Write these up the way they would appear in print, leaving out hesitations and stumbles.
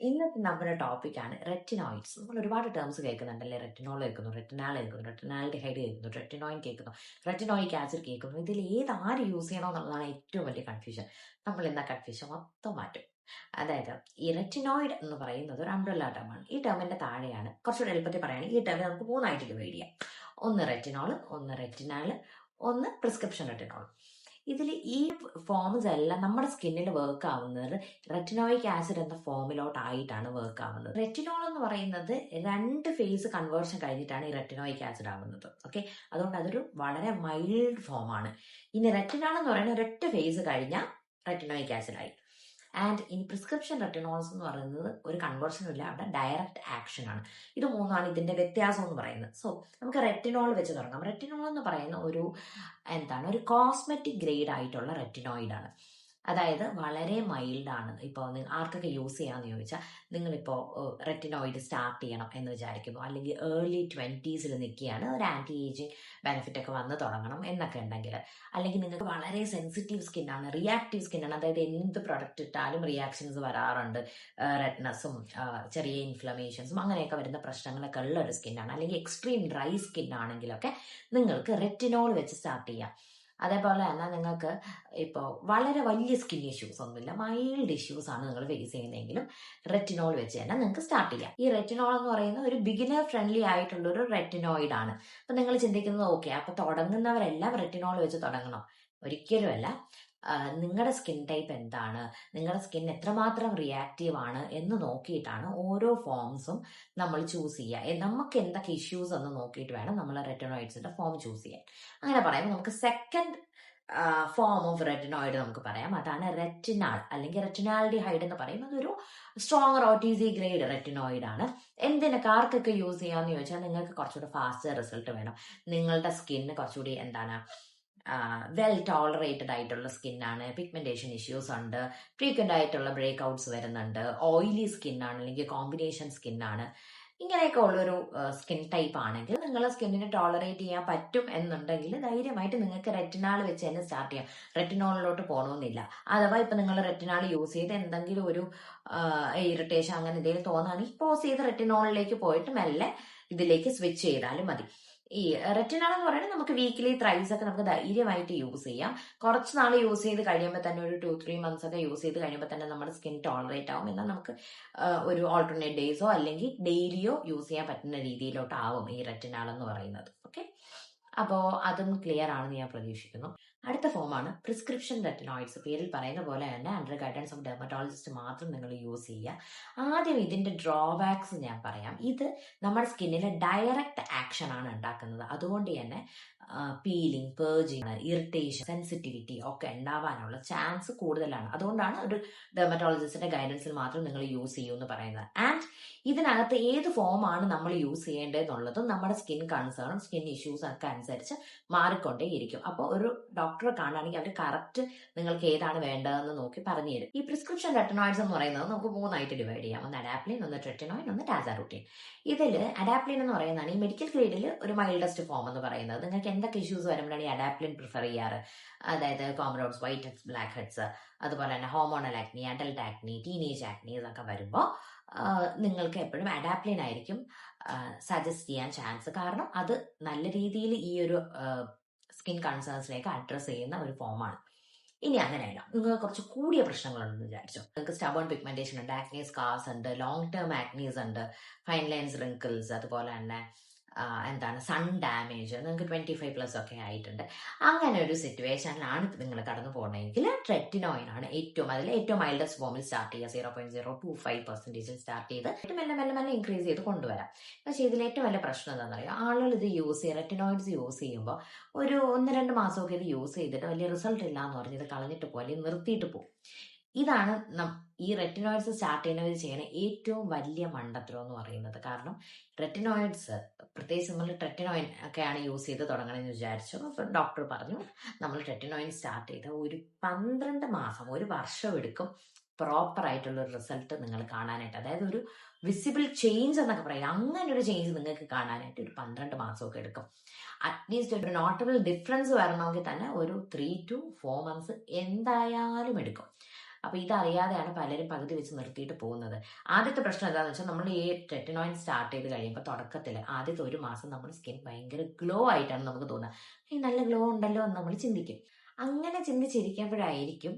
ഇന്നത്തെ നമ്മുടെ ടോപ്പിക്കാണ് റെറ്റിനോയിഡ്സ്. നമ്മൾ ഒരുപാട് ടേംസ് കേൾക്കുന്നുണ്ടല്ലേ. റെറ്റിനോൾ കേൾക്കുന്നു, റെറ്റിനാൽ കേൾക്കുന്നു, റെറ്റിനാൽഡിഹൈഡ് കേൾക്കുന്നു, റെറ്റിനോയിൻ കേൾക്കുന്നു, റെറ്റിനോയിക് ആസിഡ് കേൾക്കുന്നു. ഇതിൽ ആര് യൂസ് ചെയ്യണം എന്നുള്ളതാണ് ഏറ്റവും വലിയ കൺഫ്യൂഷൻ. നമ്മൾ ഇന്ന് ആ കൺഫ്യൂഷൻ മൊത്തം മാറ്റും. അതായത് ഈ റെറ്റിനോയിഡ് എന്ന് പറയുന്നത് ഒരു അംബ്രല്ല ടേമാണ്. ഈ ടേമിന്റെ താഴെയാണ് കുറച്ചുകൂടെ എളുപ്പത്തിൽ പറയുകയാണെങ്കിൽ ഈ ടേമിനെ നമുക്ക് മൂന്നായിട്ട് ഡിവൈഡ് ചെയ്യാം. ഒന്ന് റെറ്റിനോൾ, ഒന്ന് റെറ്റിനാൽ, ഒന്ന് പ്രിസ്ക്രിപ്ഷൻ റെറ്റിനോൾ. ഇതിൽ ഈ ഫോംസ് എല്ലാം നമ്മുടെ സ്കിന്നിൽ വർക്ക് ആവുന്നത് റെറ്റിനോയിക് ആസിഡ് എന്ന ഫോമിലോട്ടായിട്ടാണ് വർക്ക് ആവുന്നത്. റെറ്റിനോൾ എന്ന് പറയുന്നത് 2 ഫേസ് കൺവേർഷൻ കഴിഞ്ഞിട്ടാണ് ഈ റെറ്റിനോയിക് ആസിഡ് ആവുന്നത്. ഓക്കെ, അതുകൊണ്ട് അതൊരു വളരെ മൈൽഡ് ഫോമാണ്. ഇനി റെറ്റിനോൾ എന്ന് പറയുന്ന ഒരൊറ്റ ഫേസ് കഴിഞ്ഞാൽ റെറ്റിനോയിക് ആസിഡ് ആയി. ആൻഡ് ഇനി പ്രിസ്ക്രിപ്ഷൻ റെറ്റിനോൾസ് എന്ന് പറയുന്നത് ഒരു കൺവേർഷനും ഇല്ല, അവിടെ ഡയറക്റ്റ് ആക്ഷൻ ആണ്. ഇത് മൂന്നാണ് ഇതിന്റെ വ്യത്യാസം എന്ന് പറയുന്നത്. സോ നമുക്ക് റെറ്റിനോൾ വെച്ച് തുടങ്ങാം. റെറ്റിനോൾ എന്ന് പറയുന്ന ഒരു കോസ്മെറ്റിക് ഗ്രേഡ് ആയിട്ടുള്ള റെറ്റിനോയിഡ് ആണ്. അതായത് വളരെ മൈൽഡ് ആണ്. ഇപ്പോൾ ആർക്കൊക്കെ യൂസ് ചെയ്യാന്ന് ചോദിച്ചാൽ, നിങ്ങളിപ്പോൾ റെറ്റിനോയിഡ് സ്റ്റാർട്ട് ചെയ്യണം എന്ന് വിചാരിക്കുന്നു, അല്ലെങ്കിൽ ഏർലി 20s നിൽക്കുകയാണ്, ഒരു ആന്റി ഏജിങ് ബെനിഫിറ്റ് ഒക്കെ വന്ന് തുടങ്ങണം എന്നൊക്കെ ഉണ്ടെങ്കിൽ, അല്ലെങ്കിൽ നിങ്ങൾക്ക് വളരെ സെൻസിറ്റീവ് സ്കിന്നാണ്, റിയാക്റ്റീവ് സ്കിന്നാണ്, അതായത് എന്ത് പ്രൊഡക്റ്റ് ഇട്ടാലും റിയാക്ഷൻസ് വരാറുണ്ട്, റെഡ്നെസ്സും ചെറിയ ഇൻഫ്ലമേഷൻസും അങ്ങനെയൊക്കെ വരുന്ന പ്രശ്നങ്ങളൊക്കെ ഉള്ള ഒരു സ്കിന്നാണ്, അല്ലെങ്കിൽ എക്സ്ട്രീം ഡ്രൈ സ്കിൻ ആണെങ്കിലൊക്കെ നിങ്ങൾക്ക് റെറ്റിനോൾ വെച്ച് സ്റ്റാർട്ട് ചെയ്യാം. അതേപോലെ തന്നെ നിങ്ങൾക്ക് ഇപ്പോൾ വളരെ വലിയ സ്കിൻ ഇഷ്യൂസ് ഒന്നുമില്ല, മൈൽഡ് ഇഷ്യൂസ് ആണ് നിങ്ങൾ ഫേസ് ചെയ്യുന്നതെങ്കിലും റെറ്റിനോൾ വെച്ച് തന്നെ നിങ്ങൾക്ക് സ്റ്റാർട്ട് ചെയ്യാം. ഈ റെറ്റിനോൾ എന്ന് പറയുന്നത് ഒരു ബിഗിനർ ഫ്രണ്ട്ലി ആയിട്ടുള്ള ഒരു റെറ്റിനോയിഡ് ആണ്. അപ്പൊ നിങ്ങൾ ചിന്തിക്കുന്നത് ഓക്കെ, അപ്പൊ തുടങ്ങുന്നവരെല്ലാം റെറ്റിനോൾ വെച്ച് തുടങ്ങണം? ഒരിക്കലുമല്ല. നിങ്ങളുടെ സ്കിൻ ടൈപ്പ് എന്താണ്, നിങ്ങളുടെ സ്കിൻ എത്രമാത്രം റിയാക്റ്റീവ് ആണ് എന്ന് നോക്കിയിട്ടാണ് ഓരോ ഫോംസും നമ്മൾ ചൂസ് ചെയ്യുക. നമുക്ക് എന്തൊക്കെ ഇഷ്യൂസ് എന്ന് നോക്കിയിട്ട് വേണം നമ്മൾ റെറ്റിനോയിഡ്സിന്റെ ഫോം ചൂസ് ചെയ്യാൻ. അങ്ങനെ പറയുമ്പോൾ നമുക്ക് സെക്കൻഡ് ഫോം ഓഫ് റെറ്റിനോയിഡ് നമുക്ക് പറയാം. അതാണ് റെറ്റിനാൾ അല്ലെങ്കിൽ റെറ്റിനാൽഡിഹൈഡ് എന്ന് പറയുന്നത്. ഒരു സ്ട്രോങ്ങർ OTC ഗ്രേഡ് റെറ്റിനോയിഡ് ആണ്. എന്തിനൊക്കെ ആർക്കൊക്കെ യൂസ് ചെയ്യാന്ന് ചോദിച്ചാൽ, നിങ്ങൾക്ക് കുറച്ചുകൂടി ഫാസ്റ്റ് റിസൾട്ട് വേണം, നിങ്ങളുടെ സ്കിന്ന് കുറച്ചുകൂടി വെൽ ടോളറേറ്റഡ് ആയിട്ടുള്ള സ്കിന്നാണ്, പിഗ്മെന്റേഷൻ ഇഷ്യൂസ് ഉണ്ട്, ഫ്രീക്വന്റ് ആയിട്ടുള്ള ബ്രേക്ക് ഔട്ട്സ് വരുന്നുണ്ട്, ഓയിലി സ്കിന്നാണ്, അല്ലെങ്കിൽ കോമ്പിനേഷൻ സ്കിന്നാണ്, ഇങ്ങനെയൊക്കെ ഉള്ളൊരു സ്കിൻ ടൈപ്പ് ആണെങ്കിൽ നിങ്ങളെ സ്കിന്നിന് ടോളറേറ്റ് ചെയ്യാൻ പറ്റും എന്നുണ്ടെങ്കിൽ ധൈര്യമായിട്ട് നിങ്ങൾക്ക് റെറ്റിനാൾ വെച്ച് തന്നെ സ്റ്റാർട്ട് ചെയ്യാം. റെറ്റിനോളിലോട്ട് പോകണമെന്നില്ല. അഥവാ ഇപ്പൊ നിങ്ങൾ റെറ്റിനാൾ യൂസ് ചെയ്ത് എന്തെങ്കിലും ഒരു ഇറിറ്റേഷൻ അങ്ങനെ എന്തെങ്കിലും തോന്നുകയാണെങ്കിൽ പോസ് ചെയ്ത് റെറ്റിനോളിലേക്ക് പോയിട്ട് മെല്ലെ ഇതിലേക്ക് സ്വിച്ച് ചെയ്താലും മതി. ഈ റെറ്റിനാൾ എന്ന് പറയുന്നത് നമുക്ക് വീക്കിലി ത്രൈസ് ഒക്കെ നമുക്ക് ധൈര്യമായിട്ട് യൂസ് ചെയ്യാം. കുറച്ച് നാൾ യൂസ് ചെയ്ത് കഴിയുമ്പോൾ തന്നെ, ഒരു 2-3 months ഒക്കെ യൂസ് ചെയ്ത് കഴിയുമ്പോൾ തന്നെ നമ്മുടെ സ്കിൻ ടോളറേറ്റ് ആവും. എന്നാൽ നമുക്ക് ഒരു ഓൾട്ടർനേറ്റ് ഡേയ്സോ അല്ലെങ്കിൽ ഡെയിലിയോ യൂസ് ചെയ്യാൻ പറ്റുന്ന രീതിയിലോട്ട് ആവും ഈ റെറ്റിനാൾ എന്ന് പറയുന്നത്. ഓക്കെ, അപ്പോൾ അതും ക്ലിയർ ആണെന്ന് ഞാൻ പ്രതീക്ഷിക്കുന്നു. അടുത്ത ഫോമാണ് പ്രിസ്ക്രിപ്ഷൻ റെറ്റിനോയിഡ്സ്. പേരിൽ പറയുന്ന പോലെ തന്നെ അണ്ടർ ഗൈഡൻസ് ഓഫ് ഡെർമറ്റോളജിസ്റ്റ് മാത്രം നിങ്ങൾ യൂസ് ചെയ്യുക. ആദ്യം ഇതിന്റെ ഡ്രോബാക്സ് ഞാൻ പറയാം. ഇത് നമ്മുടെ സ്കിന്നിൽ ഡയറക്റ്റ് ആക്ഷൻ ആണ് ഉണ്ടാക്കുന്നത്. അതുകൊണ്ട് തന്നെ പീലിംഗ്, പേർജിങ്, ഇറിറ്റേഷൻ, സെൻസിറ്റിവിറ്റി ഒക്കെ ഉണ്ടാവാനുള്ള ചാൻസ് കൂടുതലാണ്. അതുകൊണ്ടാണ് ഒരു ഡെർമറ്റോളജിസ്റ്റിന്റെ ഗൈഡൻസിൽ മാത്രം നിങ്ങൾ യൂസ് ചെയ്യൂ എന്ന് പറയുന്നത്. ആൻഡ് ഇതിനകത്ത് ഏത് ഫോമാണ് നമ്മൾ യൂസ് ചെയ്യേണ്ടതെന്നുള്ളതും നമ്മുടെ സ്കിൻ കൺസേണും സ്കിൻ ഇഷ്യൂസ് ഒക്കെ അനുസരിച്ച് മാറിക്കൊണ്ടേയിരിക്കും. അപ്പോൾ ഒരു ഡോക്ടറെ കാണുകയാണെങ്കിൽ അവർ കറക്റ്റ് നിങ്ങൾക്ക് ഏതാണ് വേണ്ടതെന്ന് നോക്കി പറഞ്ഞു തരും. ഈ പ്രിസ്ക്രിപ്ഷൻ റെറ്റിനോയിഡ്സ് എന്ന് പറയുന്നത് നമുക്ക് 3ആയിട്ട് ഡിവൈഡ് ചെയ്യാം. ഒന്ന് അഡാപ്ലിൻ, ഒന്ന് ട്രെറ്റിനോയിൻ, ഒന്ന് ടാസാറുട്ടീൻ. ഇതിൽ അഡാപ്ലിൻ എന്ന് പറയുന്നതാണ് ഈ മെഡിക്കൽ ഗ്രേഡിൽ ഒരു മൈൽഡസ്റ്റ് ഫോം എന്ന് പറയുന്നത്. നിങ്ങൾക്ക് എന്തൊക്കെ ഇഷ്യൂസ് വരുമ്പോഴാണ് ഈ അഡാപ്ലിൻ പ്രിഫർ ചെയ്യാറ്? അതായത് കോമറോഡ്സ്, വൈറ്റ് ഹെഡ്സ്, ബ്ലാക്ക് ഹെഡ്സ്, അതുപോലെ തന്നെ hormonal acne, adult acne, teenage acnes ഒക്കെ വരുമ്പോൾ നിങ്ങൾക്ക് എപ്പോഴും അഡാപ്ലിൻ ആയിരിക്കും സജസ്റ്റ് ചെയ്യാൻ ചാൻസ്. കാരണം അത് നല്ല രീതിയിൽ ഈ ഒരു സ്കിൻ കൺസേൺസിലേക്ക് അഡ്രസ് ചെയ്യുന്ന ഒരു ഫോമാണ്. ഇനി അങ്ങനെയല്ല, നിങ്ങൾക്ക് കുറച്ച് കൂടിയ പ്രശ്നങ്ങളുണ്ടെന്ന് വിചാരിച്ചോ. നിങ്ങൾക്ക് സ്റ്റബേൺ പിഗ്മെന്റേഷൻ ഉണ്ട്, ആക്നെ സ്കാർസ് ഉണ്ട്, ലോങ് ടേം ആക്നീസ് ഉണ്ട്, ഫൈൻ ലൈൻസ്, റിങ്കിൾസ്, അതുപോലെ തന്നെ സൺ ഡാമേജ്, നിങ്ങൾക്ക് 25+ ഒക്കെ ആയിട്ടുണ്ട്. അങ്ങനെ ഒരു സിറ്റുവേഷനിലാണ് നിങ്ങൾ കടന്നു പോകണമെങ്കിൽ ട്രെറ്റിനോയിൻ ആണ് ഏറ്റവും മൈൽഡസ്റ്റ് ഫോമിൽ സ്റ്റാർട്ട് ചെയ്യുക. 0.025% സ്റ്റാർട്ട് ചെയ്ത് മെല്ലെ മെല്ലെ മെല്ലെ ഇൻക്രീസ് ചെയ്ത് കൊണ്ടുവരാം. പക്ഷേ ഇതിൽ ഏറ്റവും വലിയ പ്രശ്നം എന്താണെന്ന് അറിയാം, ആളുകൾ ഇത് റെറ്റിനോയിഡ്സ് യൂസ് ചെയ്യുമ്പോൾ ഒരു 1-2 മാസമൊക്കെ ഇത് യൂസ് ചെയ്തിട്ട് വലിയ റിസൾട്ട് ഇല്ല എന്ന് പറഞ്ഞ് ഇത് കളഞ്ഞിട്ട് പോകും, അല്ലെങ്കിൽ നിർത്തിയിട്ട് പോകും. ഇതാണ് ഈ റെറ്റിനോയിഡ്സ് സ്റ്റാർട്ട് ചെയ്യുന്നവർ ചെയ്യുന്ന ഏറ്റവും വലിയ മണ്ടത്തരം എന്ന് പറയുന്നത്. കാരണം റെറ്റിനോയിഡ്സ്, പ്രത്യേകിച്ച് നമ്മൾ ട്രെറ്റിനോയിൻ ഒക്കെയാണ് യൂസ് ചെയ്ത് തുടങ്ങണമെന്ന് വിചാരിച്ചു. അപ്പോൾ ഡോക്ടർ പറഞ്ഞു നമ്മൾ ട്രെറ്റിനോയിൻ സ്റ്റാർട്ട് ചെയ്ത ഒരു 12 മാസം, ഒരു വർഷം എടുക്കും പ്രോപ്പർ ആയിട്ടുള്ള ഒരു റിസൾട്ട് നിങ്ങൾ കാണാനായിട്ട്. അതായത് ഒരു വിസിബിൾ ചേഞ്ച് എന്നൊക്കെ പറയാം, അങ്ങനെ ഒരു ചേഞ്ച് നിങ്ങൾക്ക് കാണാനായിട്ട് ഒരു 12 മാസമൊക്കെ എടുക്കും. അറ്റ്ലീസ്റ്റ് ഒരു നോട്ടബിൾ ഡിഫറൻസ് വരണമെങ്കിൽ തന്നെ ഒരു 3 to 4 months എന്തായാലും എടുക്കും. അപ്പോൾ ഇതറിയാതെയാണ് പലരും പകുതി വെച്ച് നിർത്തിയിട്ട് പോകുന്നത്. ആദ്യത്തെ പ്രശ്നം എന്താണെന്ന് വെച്ചാൽ നമ്മൾ ഈ റെറ്റിനോയിൻ സ്റ്റാർട്ട് ചെയ്ത് കഴിയുമ്പോൾ തുടക്കത്തിൽ ആദ്യത്തെ 1 മാസം നമ്മുടെ സ്കിൻ ഭയങ്കര ഗ്ലോ ആയിട്ടാണ് നമുക്ക് തോന്നുക. ഈ നല്ല ഗ്ലോ ഉണ്ടല്ലോ എന്ന് നമ്മൾ ചിന്തിക്കും. അങ്ങനെ ചിന്തിച്ചിരിക്കുമ്പോഴായിരിക്കും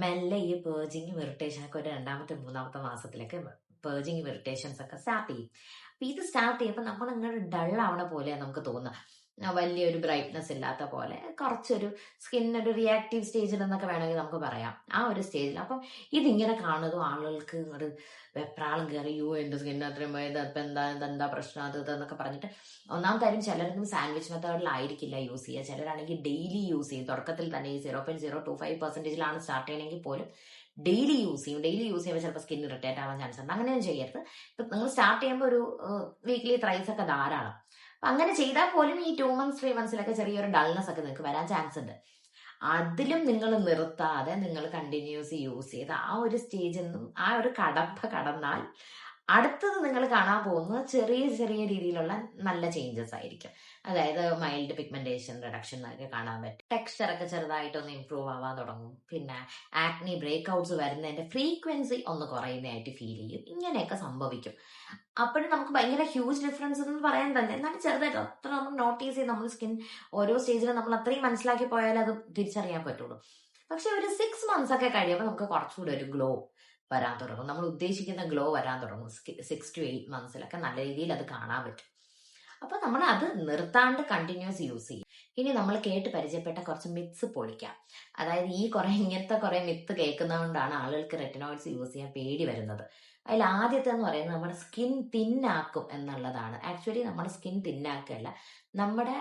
മെല്ലെ ഈ പേർജിങ്ങും ഇറിറ്റേഷനൊക്കെ ഒരു 2ാമത്തെ 3ാമത്തെ മാസത്തിലൊക്കെ പേർജിങ് ഇറിറ്റേഷൻസ് ഒക്കെ സ്റ്റാർട്ട് ചെയ്യും. അപ്പൊ ഇത് സ്റ്റാർട്ട് ചെയ്യുമ്പോൾ നമ്മൾ ഇങ്ങനെ ഡൾ ആവണ പോലെ നമുക്ക് തോന്നുക. വലിയൊരു ബ്രൈറ്റ്നസ് ഇല്ലാത്ത പോലെ, കുറച്ചൊരു സ്കിന്നൊരു റിയാക്റ്റീവ് സ്റ്റേജിൽ എന്നൊക്കെ വേണമെങ്കിൽ നമുക്ക് പറയാം. ആ ഒരു സ്റ്റേജിൽ അപ്പം ഇതിങ്ങനെ കാണുന്നതും ആളുകൾക്ക് ഇങ്ങോട്ട് വെപ്രാളം കയറി, എന്റെ സ്കിൻ അത്രയും പോയത്, ഇപ്പം എന്താ പ്രശ്നം അത് ഇതെന്നൊക്കെ പറഞ്ഞിട്ട്. ഒന്നാമത്തെ കാര്യം, ചിലരൊന്നും സാൻഡ്വിച്ച് മെത്തേഡിലായിരിക്കില്ല യൂസ് ചെയ്യുക. ചിലരാണെങ്കിൽ ഡെയിലി യൂസ് ചെയ്യും. തുടക്കത്തിൽ തന്നെ ഈ 0.025% സ്റ്റാർട്ട് ചെയ്യണമെങ്കിൽ പോലും ഡെയിലി യൂസ് ചെയ്യും. ഡെയിലി യൂസ് ചെയ്യുമ്പോൾ ചിലപ്പോൾ സ്കിൻ ഇറിറ്റേറ്റ് ആവാൻ ചാൻസ് ഉണ്ട്. അങ്ങനെയൊന്നും ചെയ്യരുത്. ഇപ്പം നിങ്ങൾ സ്റ്റാർട്ട് ചെയ്യുമ്പോൾ ഒരു വീക്ക്ലി ത്രൈസ് ഒക്കെ ധാരാളം. അപ്പൊ അങ്ങനെ ചെയ്താൽ പോലും ഈ 2 months 3 monthsലൊക്കെ ചെറിയൊരു ഡൾനെസ് ഒക്കെ നിങ്ങൾക്ക് വരാൻ ചാൻസ് ഉണ്ട്. അതിലും നിങ്ങൾ നിർത്താതെ നിങ്ങൾ കണ്ടിന്യൂസ് യൂസ് ചെയ്ത് ആ ഒരു സ്റ്റേജിൽ നിന്നും ആ ഒരു കടന്നാൽ അടുത്തത് നിങ്ങൾ കാണാൻ പോകുന്നത് ചെറിയ ചെറിയ രീതിയിലുള്ള നല്ല ചേഞ്ചസ് ആയിരിക്കും. അതായത് മൈൽഡ് പിഗ്മെന്റേഷൻ റിഡക്ഷൻ ഒക്കെ കാണാൻ പറ്റും. ടെക്സ്ചർ ഒക്കെ ചെറുതായിട്ടൊന്ന് ഇമ്പ്രൂവ് ആവാൻ തുടങ്ങും. പിന്നെ ആക്നി ബ്രേക്ക്ഔട്ട്സ് വരുന്നതിന്റെ ഫ്രീക്വൻസി ഒന്ന് കുറയുന്നതായിട്ട് ഫീൽ ചെയ്യും. ഇങ്ങനെയൊക്കെ സംഭവിക്കും. അപ്പോഴും നമുക്ക് ഭയങ്കര ഹ്യൂജ് ഡിഫറൻസ് എന്ന് പറയാൻ തന്നെ, എന്നാലും ചെറുതായിട്ട് അത്ര നമ്മൾ നോട്ടീസ് ചെയ്ത് നമ്മൾ സ്കിൻ ഓരോ സ്റ്റേജിലും നമ്മൾ അത്രയും മനസ്സിലാക്കി പോയാൽ അത് തിരിച്ചറിയാൻ പറ്റുള്ളൂ. പക്ഷെ ഒരു 6 months ഒക്കെ കഴിയുമ്പോൾ നമുക്ക് കുറച്ചുകൂടെ ഒരു ഗ്ലോ വരാൻ തുടങ്ങും. നമ്മൾ ഉദ്ദേശിക്കുന്ന ഗ്ലോ വരാൻ തുടങ്ങും. 6 to 8 monthsലൊക്കെ നല്ല രീതിയിൽ അത് കാണാൻ പറ്റും. അപ്പൊ നമ്മൾ അത് നിർത്താണ്ട് കണ്ടിന്യൂസ് യൂസ് ചെയ്യും. ഇനി നമ്മൾ കേട്ട് പരിചയപ്പെട്ട കുറച്ച് മിത്സ് പൊളിക്കാം. അതായത് ഇങ്ങനത്തെ കുറെ മിത്ത് കേൾക്കുന്നതുകൊണ്ടാണ് ആളുകൾക്ക് റെറ്റിനോയിഡ്സ് യൂസ് ചെയ്യാൻ പേടി വരുന്നത്. അതിൽ ആദ്യത്തെ എന്ന് പറയുന്നത് നമ്മുടെ സ്കിൻ തിന്നാക്കും എന്നുള്ളതാണ്. ആക്ച്വലി നമ്മുടെ സ്കിൻ തിന്നാക്കല്ല, നമ്മുടെ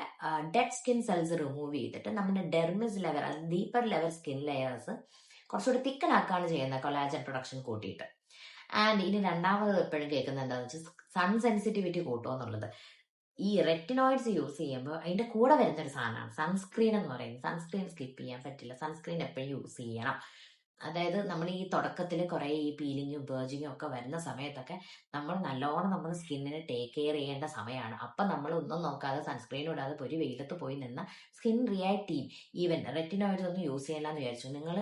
ഡെഡ് സ്കിൻ സെൽസ് റിമൂവ് ചെയ്തിട്ട് നമ്മുടെ dermis level, deeper level skin layers കുറച്ചുകൂടി തിക്കനാക്കാണ് ചെയ്യുന്നത്, കൊളാജൻ പ്രൊഡക്ഷൻ കൂട്ടിയിട്ട്. ആൻഡ് ഇനി രണ്ടാമത് എപ്പോഴും കേൾക്കുന്നത് എന്താണെന്ന് വെച്ചാൽ സൺ സെൻസിറ്റിവിറ്റി കൂട്ടുമോ എന്നുള്ളത്. ഈ റെറ്റിനോയിഡ്സ് യൂസ് ചെയ്യുമ്പോൾ അതിന്റെ കൂടെ വരുന്ന ഒരു സാധനമാണ് സൺസ്ക്രീൻ എന്ന് പറയുന്നത്. സൺസ്ക്രീൻ സ്കിപ്പ് ചെയ്യാൻ പറ്റില്ല. സൺസ്ക്രീൻ എപ്പോഴും യൂസ് ചെയ്യണം. അതായത് നമ്മൾ ഈ തുടക്കത്തിൽ കുറെ ഈ പീലിങ്ങും ബേർജിങ്ങും ഒക്കെ വരുന്ന സമയത്തൊക്കെ നമ്മൾ നല്ലോണം നമ്മുടെ സ്കിന്നിനെ ടേക്ക് കെയർ ചെയ്യേണ്ട സമയമാണ്. അപ്പം നമ്മൾ ഒന്നും നോക്കാതെ സൺസ്ക്രീൻ ഇടാതെ ഒരു വെയിലത്ത് പോയി നിന്ന സ്കിൻ റിയാക്ട് ചെയ്യും. ഈവൻ റെറ്റിനോയിഡ്സ് ഒന്നും യൂസ് ചെയ്യണമെന്ന് വിചാരിച്ചു നിങ്ങൾ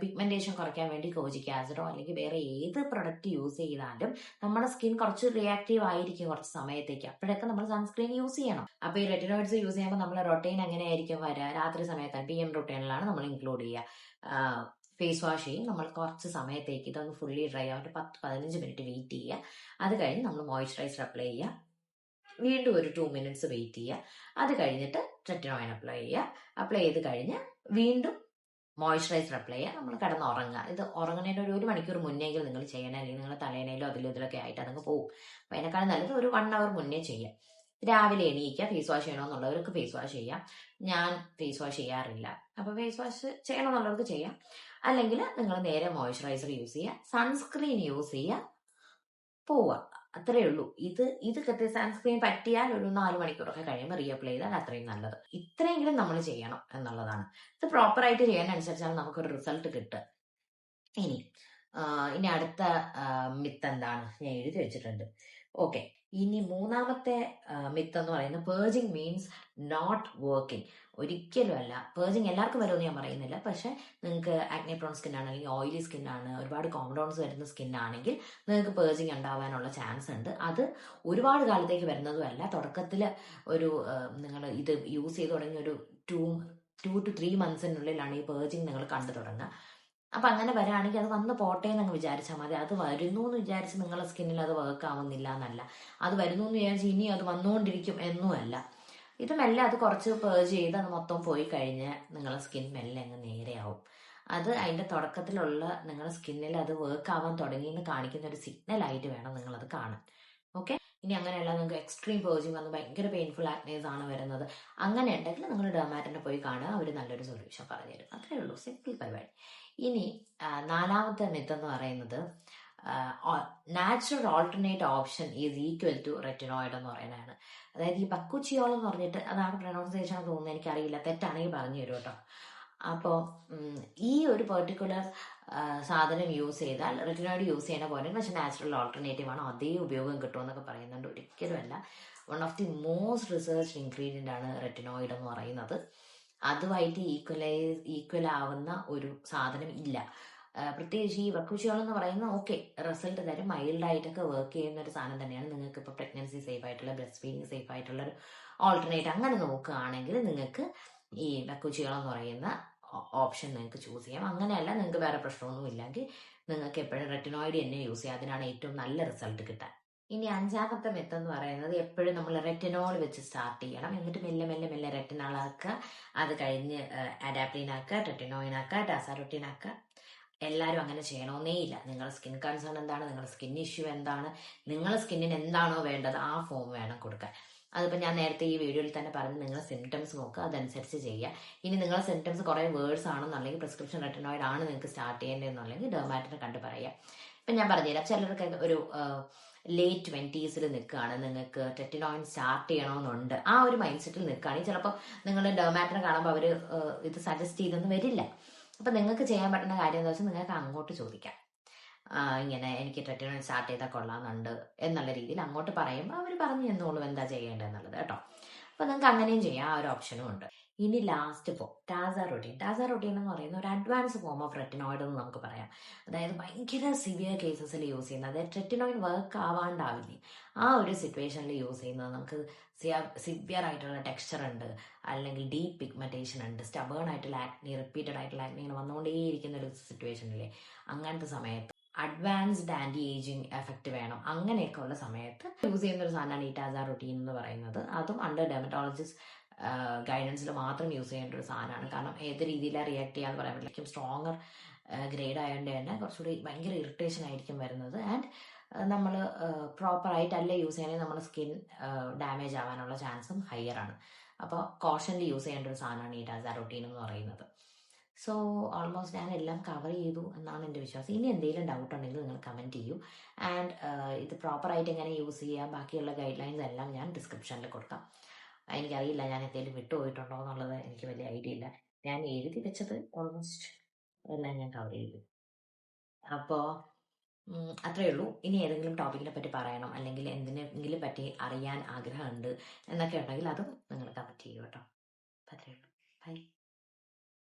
പിഗ്മെന്റേഷൻ കുറയ്ക്കാൻ വേണ്ടി കോജിക് ആസിഡോ അല്ലെങ്കിൽ വേറെ ഏത് പ്രൊഡക്റ്റ് യൂസ് ചെയ്താലും നമ്മുടെ സ്കിൻ കുറച്ച് റിയാക്റ്റീവ് ആയിരിക്കും കുറച്ച് സമയത്തേക്ക്. അപ്പോഴൊക്കെ നമ്മൾ സൺസ്ക്രീൻ യൂസ് ചെയ്യണം. അപ്പൊ ഈ റെറ്റിനോയിഡ്സ് യൂസ് ചെയ്യുമ്പോൾ നമ്മുടെ റൊട്ടീൻ എങ്ങനെയായിരിക്കും വരിക? രാത്രി സമയത്താണ്, PM റൊട്ടീനിലാണ് നമ്മൾ ഇൻക്ലൂഡ് ചെയ്യുക. ഫേസ് വാഷ് ചെയ്യും. നമ്മൾ കുറച്ച് സമയത്തേക്ക് ഇതൊന്ന് ഫുള്ളി ഡ്രൈ ആയിട്ട് 10-15 മിനിറ്റ് വെയിറ്റ് ചെയ്യുക. അത് കഴിഞ്ഞ് നമ്മൾ മോയ്സ്ചറൈസർ അപ്ലൈ ചെയ്യുക. വീണ്ടും ഒരു 2 minutes വെയിറ്റ് ചെയ്യുക. അത് കഴിഞ്ഞിട്ട് റെറ്റിനോയിൻ അപ്ലൈ ചെയ്യുക. അപ്ലൈ ചെയ്ത് കഴിഞ്ഞ് വീണ്ടും മോയ്സ്ചറൈസർ അപ്ലൈ ചെയ്യുക. നമ്മൾ കിടന്നുറങ്ങുക. ഇത് ഉറങ്ങുന്നതിന് ഒരു 1 മണിക്കൂർ മുന്നെങ്കിലും നിങ്ങൾ ചെയ്യണം. അല്ലെങ്കിൽ നിങ്ങൾ തലേനയിലോ അതിലും ഇതിലൊക്കെ ആയിട്ട് അതങ്ങ് പോകും. അപ്പം അതിനേക്കാളും നല്ലത് ഒരു 1 hour മുന്നേ ചെയ്യുക. രാവിലെ എണീക്കുക. ഫേസ് വാഷ് ചെയ്യണമെന്നുള്ളവർക്ക് ഫേസ് വാഷ് ചെയ്യാം. ഞാൻ ഫേസ് വാഷ് ചെയ്യാറില്ല. അപ്പോൾ ഫേസ് വാഷ് ചെയ്യണമെന്നുള്ളവർക്ക് ചെയ്യാം. അല്ലെങ്കിൽ നിങ്ങൾ നേരെ മോയ്സ്ചറൈസർ യൂസ് ചെയ്യുക, സൺസ്ക്രീൻ യൂസ് ചെയ്യുക, പോവുക. അത്രയേ ഉള്ളൂ. ഇത് സൺസ്ക്രീൻ പറ്റിയാൽ ഒരു 4 മണിക്കൂറൊക്കെ കഴിയുമ്പോൾ റീഅപ്ലൈ ചെയ്താൽ അത്രയും നല്ലത്. ഇത്രയെങ്കിലും നമ്മൾ ചെയ്യണം എന്നുള്ളതാണ്. ഇത് പ്രോപ്പറായിട്ട് ചെയ്യാനനുസരിച്ചാണ് നമുക്കൊരു റിസൾട്ട് കിട്ടുക. ഇനി അടുത്ത മിത്ത് എന്താണ് ഞാൻ എഴുതി വെച്ചിട്ടുണ്ട്. ഓക്കെ, ഇനി 3ാമത്തെ മിത്ത് എന്ന് പറയുന്നത് പേർജിങ് മീൻസ് നോട്ട് വർക്കിംഗ്. ഒരിക്കലും അല്ല. പേർജിങ് എല്ലാവർക്കും വരുമെന്ന് ഞാൻ പറയുന്നില്ല. പക്ഷെ നിങ്ങൾക്ക് ആക്നെ പ്രോൺ സ്കിൻ ആണ്, അല്ലെങ്കിൽ ഓയിലി സ്കിൻ ആണ്, ഒരുപാട് കോമ്പൗണ്ട്സ് വരുന്ന സ്കിൻ ആണെങ്കിൽ നിങ്ങൾക്ക് പേർജിങ് ഉണ്ടാവാനുള്ള ചാൻസ് ഉണ്ട്. അത് ഒരുപാട് കാലത്തേക്ക് വരുന്നതുമല്ല. തുടക്കത്തിൽ ഒരു നിങ്ങൾ ഇത് യൂസ് ചെയ്ത് തുടങ്ങി ഒരു 2 to 3 monthsനുള്ളിലാണ് ഈ പേർജിങ് നിങ്ങൾ കണ്ടു തുടങ്ങുക. അപ്പൊ അങ്ങനെ വരാണെങ്കിൽ അത് വന്ന് പോട്ടെ എന്നങ്ങ് വിചാരിച്ചാൽ മതി. അത് വരുന്നു എന്ന് വിചാരിച്ച് നിങ്ങളുടെ സ്കിന്നിൽ അത് വർക്ക് ആവുന്നില്ല എന്നല്ല. അത് വരുന്നു എന്ന് വിചാരിച്ച് ഇനി അത് വന്നുകൊണ്ടിരിക്കും എന്നുമല്ല. ഇത് മെല്ലെ അത് കുറച്ച് പേർജ് ചെയ്ത് അത് മൊത്തം പോയി കഴിഞ്ഞ് നിങ്ങളുടെ സ്കിൻ മെല്ലെ അങ്ങ് നേരെയാവും. അത് അതിന്റെ തുടക്കത്തിലുള്ള നിങ്ങളുടെ സ്കിന്നിൽ അത് വർക്ക് ആവാൻ തുടങ്ങിയെന്ന് കാണിക്കുന്ന ഒരു സിഗ്നൽ ആയിട്ട് വേണം നിങ്ങളത് കാണാൻ. ഓക്കെ, ഇനി അങ്ങനെയല്ല നിങ്ങൾക്ക് എക്സ്ട്രീം പേർജിങ് വന്ന് ഭയങ്കര പെയിൻഫുൾ ആക്നേസ് ആണ് വരുന്നത്, അങ്ങനെ ഉണ്ടെങ്കിൽ നിങ്ങൾ ഡെർമാറ്റിനെ പോയി കാണുക. അവർ നല്ലൊരു സൊല്യൂഷൻ പറഞ്ഞുതരും. അത്രേ ഉള്ളൂ, സിമ്പിൾ പരിപാടി. ഇനി 4ാമത്തെ മിത്ത് എന്ന് പറയുന്നത് natural alternate option is equal to retinoid എന്ന് പറയുന്നതാണ്. അതായത് ഈ ബക്കുച്ചിയോൾ എന്ന് പറഞ്ഞിട്ട്, അതാണ് പ്രൊനൗൺസിയേഷൻ തോന്നുന്നത്, എനിക്കറിയില്ല, തെറ്റാണെങ്കിൽ പറഞ്ഞു തരും കേട്ടോ. അപ്പോൾ ഈ ഒരു പെർട്ടിക്കുലർ സാധനം യൂസ് ചെയ്താൽ റെറ്റിനോയിഡ് യൂസ് ചെയ്യുന്ന പോലെ പക്ഷെ നാച്ചുറൽ ഓൾട്ടർനേറ്റീവ് ആണ്, അതേ ഉപയോഗം കിട്ടുമെന്നൊക്കെ പറയുന്നുണ്ട്. ഒരിക്കലുമല്ല. One of the most research ingredient ആണ് റെറ്റിനോയിഡ് എന്ന് പറയുന്നത്. അതുമായിട്ട് ഈക്വൽ ആവുന്ന ഒരു സാധനം ഇല്ല. പ്രത്യേകിച്ച് ഈ വക്കുച്ചിയോൾ എന്ന് പറയുന്നത് ഓക്കെ റിസൾട്ട് തരും, മൈൽഡായിട്ടൊക്കെ വർക്ക് ചെയ്യുന്ന ഒരു സാധനം തന്നെയാണ്. നിങ്ങൾക്ക് ഇപ്പോൾ പ്രഗ്നൻസി സേഫ് ആയിട്ടുള്ള, ബ്രസ്റ്റ് ഫീഡിങ് സേഫ് ആയിട്ടുള്ള ഒരു ഓൾട്ടർനേറ്റ് അങ്ങനെ നോക്കുകയാണെങ്കിൽ നിങ്ങൾക്ക് ഈ വക്കുച്ചിയോൾ എന്ന് പറയുന്ന ഓപ്ഷൻ നിങ്ങൾക്ക് ചൂസ് ചെയ്യാം. അങ്ങനെയല്ല നിങ്ങൾക്ക് വേറെ പ്രശ്നമൊന്നും ഇല്ലെങ്കിൽ നിങ്ങൾക്ക് എപ്പോഴും റെറ്റിനോയിഡ് തന്നെ യൂസ് ചെയ്യാം. അതിനാണ് ഏറ്റവും നല്ല റിസൾട്ട് കിട്ടാൻ. ഇനി 5ാമത്തെ മെത്ത് എന്ന് പറയുന്നത് എപ്പോഴും നമ്മൾ റെറ്റിനോൾ വെച്ച് സ്റ്റാർട്ട് ചെയ്യണം. എന്നിട്ട് മെല്ലെ മെല്ലെ മെല്ലെ റെറ്റിനോൾ ആക്കുക, അത് കഴിഞ്ഞ് അഡാപ്റ്റീൻ ആക്കുക, റെറ്റിനോയിൻ ആക്കുക, ടാസാറൊട്ടീൻ ആക്കുക. എല്ലാവരും അങ്ങനെ ചെയ്യണമെന്നേ ഇല്ല. നിങ്ങളുടെ സ്കിൻ കൺസേൺ എന്താണ്, നിങ്ങളുടെ സ്കിൻ ഇഷ്യൂ എന്താണ്, നിങ്ങളുടെ സ്കിന്നിന് എന്താണോ വേണ്ടത് ആ ഫോം വേണം കൊടുക്കാൻ. അതിപ്പോൾ ഞാൻ നേരത്തെ ഈ വീഡിയോയിൽ തന്നെ പറഞ്ഞ് നിങ്ങളുടെ സിംറ്റംസ് നോക്കുക, അതനുസരിച്ച് ചെയ്യുക. ഇനി നിങ്ങളുടെ സിംറ്റംസ് കുറേ വേർഡ്സ് ആണെന്നുണ്ടെങ്കിൽ പ്രിസ്ക്രിപ്ഷൻ റെറ്റിനോയിഡ് ആണ് നിങ്ങൾക്ക് സ്റ്റാർട്ട് ചെയ്യേണ്ടതെന്നുണ്ടെങ്കിൽ ഡെർമാറ്റിനെ കണ്ട് പറയുക. ഇപ്പം ഞാൻ പറഞ്ഞുതരാം, ചിലർക്ക് ഒരു ലേറ്റ് 20s നിൽക്കുകയാണ്, നിങ്ങൾക്ക് റെറ്റിനോയിൻ സ്റ്റാർട്ട് ചെയ്യണമെന്നുണ്ട്, ആ ഒരു മൈൻഡ് സെറ്റിൽ നിൽക്കുകയാണെങ്കിൽ ചിലപ്പോൾ നിങ്ങൾ ഡെർമാറ്റിനെ കാണുമ്പോൾ അവർ ഇത് സജസ്റ്റ് ചെയ്തെന്ന് വരില്ല. അപ്പം നിങ്ങൾക്ക് ചെയ്യാൻ പറ്റുന്ന കാര്യം എന്താ വെച്ചാൽ നിങ്ങൾക്ക് അങ്ങോട്ട് ചോദിക്കാം, ഇങ്ങനെ എനിക്ക് റെറ്റിനോയിൻ സ്റ്റാർട്ട് ചെയ്താൽ കൊള്ളാമെന്നുണ്ട് എന്നുള്ള രീതിയിൽ അങ്ങോട്ട് പറയുമ്പോൾ അവർ പറഞ്ഞു തന്നോളും എന്താ ചെയ്യേണ്ടതെന്നുള്ളത് കേട്ടോ. അപ്പോൾ നിങ്ങൾക്ക് അങ്ങനെയും ചെയ്യാം, ആ ഒരു ഓപ്ഷനും ഉണ്ട്. ഇനി ലാസ്റ്റ് ഫോം ടാസാറൊട്ടീൻ. ടാസാറൊട്ടീൻ എന്ന് പറയുന്ന ഒരു അഡ്വാൻസ് ഫോം ഓഫ് റെറ്റിനോയിഡ് എന്ന് നമുക്ക് പറയാം. അതായത് ഭയങ്കര സിവിയർ കേസസിൽ യൂസ് ചെയ്യുന്നത്, അതായത് റെറ്റിനോയിഡ് വർക്ക് ആവാണ്ടാവില്ലേ ആ ഒരു സിറ്റുവേഷനിൽ യൂസ് ചെയ്യുന്നത്. നമുക്ക് സിവിയർ ആയിട്ടുള്ള ടെക്സ്ചർ ഉണ്ട്, അല്ലെങ്കിൽ ഡീപ്പ് പിഗ്മെന്റേഷൻ ഉണ്ട്, സ്റ്റബേൺ ആയിട്ടുള്ള ആക്നി, റിപ്പീറ്റഡ് ആയിട്ടുള്ള ആക്നി ഇങ്ങനെ വന്നുകൊണ്ടേയിരിക്കുന്ന ഒരു സിറ്റുവേഷനിലെ അങ്ങനത്തെ സമയത്ത് അഡ്വാൻസ്ഡ് ആന്റി ഏജിങ് എഫക്റ്റ് വേണം, അങ്ങനെയൊക്കെ ഉള്ള സമയത്ത് യൂസ് ചെയ്യുന്ന ഒരു സാധനമാണ് ഈ ടാസാറൊട്ടീൻ എന്ന് പറയുന്നത്. അതും അണ്ടർ ഡെർമറ്റോളജിസ്റ്റ് ഗൈഡൻസിൽ മാത്രം യൂസ് ചെയ്യേണ്ട ഒരു സാധനമാണ്. കാരണം ഏത് രീതിയിലാണ് റിയാക്ട് ചെയ്യാന്ന് പറയാൻ പറ്റില്ല. സ്ട്രോങ്ങർ ഗ്രേഡ് ആയതുകൊണ്ട് തന്നെ കുറച്ചുകൂടി ഭയങ്കര ഇറിറ്റേഷൻ ആയിരിക്കും വരുന്നത്. ആൻഡ് നമ്മൾ പ്രോപ്പറായിട്ടല്ല യൂസ് ചെയ്യണമെങ്കിൽ നമ്മുടെ സ്കിൻ ഡാമേജ് ആവാനുള്ള ചാൻസും ഹയർ ആണ്. അപ്പോൾ കോഷനിൽ യൂസ് ചെയ്യേണ്ട ഒരു സാധനമാണ് ഈ ടാസാറൊട്ടീൻ എന്ന് പറയുന്നത്. സോ ഓൾമോസ്റ്റ് ഞാൻ എല്ലാം കവർ ചെയ്തു എന്നാണ് എൻ്റെ വിശ്വാസം. ഇനി എന്തെങ്കിലും ഡൗട്ട് ഉണ്ടെങ്കിൽ നിങ്ങൾ കമൻറ്റ് ചെയ്യൂ. ആൻഡ് ഇത് പ്രോപ്പറായിട്ട് എങ്ങനെ യൂസ് ചെയ്യാം, ബാക്കിയുള്ള ഗൈഡ് ലൈൻസ് എല്ലാം ഞാൻ ഡിസ്ക്രിപ്ഷനിൽ കൊടുക്കാം. എനിക്കറിയില്ല ഞാൻ എന്തെങ്കിലും വിട്ടുപോയിട്ടുണ്ടോ എന്നുള്ളത്, എനിക്ക് വലിയ ഐഡിയ ഇല്ല. ഞാൻ എഴുതി വെച്ചത് ഓൾമോസ്റ്റ് എല്ലാം ഞാൻ കവർ ചെയ്തു. അപ്പോൾ അത്രയേ ഉള്ളൂ. ഇനി ഏതെങ്കിലും ടോപ്പിക്കിനെ പറ്റി പറയണം, അല്ലെങ്കിൽ എന്തിനെങ്കിലും പറ്റി അറിയാൻ ആഗ്രഹമുണ്ട് എന്നൊക്കെ ഉണ്ടെങ്കിൽ അതും നിങ്ങൾ കമൻറ്റ് ചെയ്യൂ കേട്ടോ. അത്രയേ ഉള്ളൂ. ബൈ.